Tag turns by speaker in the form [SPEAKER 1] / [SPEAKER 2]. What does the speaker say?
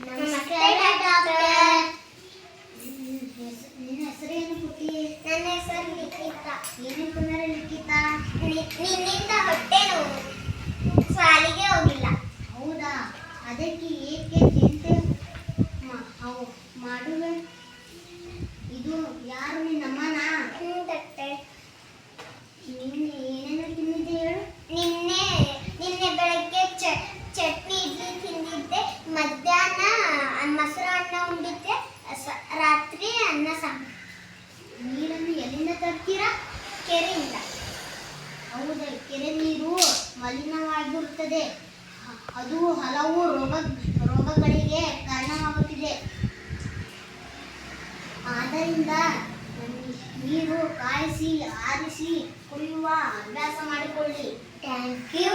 [SPEAKER 1] ನಮಸ್ಕಾರ ಡಾಕ್ಟರ್. ನಿನ್ನ ಹೆಸರೇನು ಪುಟ್ಟಿ? ನನ್ನ ಹೆಸರು ಲಿಖಿತಾ. ಏನು ಪುನರ ಲಿಖಿತಾ? ನಿನ್ನಿಂದ ಹೊಟ್ಟೆ ನೋವು, ಶಾಲೆಗೆ ಹೋಗಿಲ್ಲ. ಹೌದಾ? ಅದಕ್ಕೆ ಏಕೆ ಚಿಂತೆ ಮಾಡುವೆ? ಇದು ಯಾರು, ನಿನ್ನಮ್ಮನ? ಡಾಕ್ಟರ್. ನಿನ್ನೆ ಏನೇನು ತಿಂದಿದ್ದೆ ಹೇಳು? ನಿನ್ನೆ ಬೆಳಗ್ಗೆ ಚಟ್ನಿ ಇಡ್ಲಿ ತಿಂದಿದ್ದೆ, ಮಧ್ಯಾಹ್ನ ಮೊಸರು ಅನ್ನ ಉಂಡಿದ್ದೆ, ರಾತ್ರಿ ಅನ್ನ ಸಾಂಬಾರು. ನೀರನ್ನು ಎಲ್ಲಿಂದ ತರ್ತೀರಾ? ಕೆರೆಯಿಂದ. ಹೌದಾ? ಕೆರೆ ನೀರು ಮಲಿನವಾಗಿರುತ್ತದೆ, ಅದು ಹಲವು ರೋಗಗಳಿಗೆ ಕಾರಣವಾಗುತ್ತಿದೆ. ಆದ್ದರಿಂದ ನೀರು ಕಾಯಿಸಿ ಆರಿಸಿ ಕುಡಿಯುವ ಅಭ್ಯಾಸ ಮಾಡಿಕೊಳ್ಳಿ. Thank you.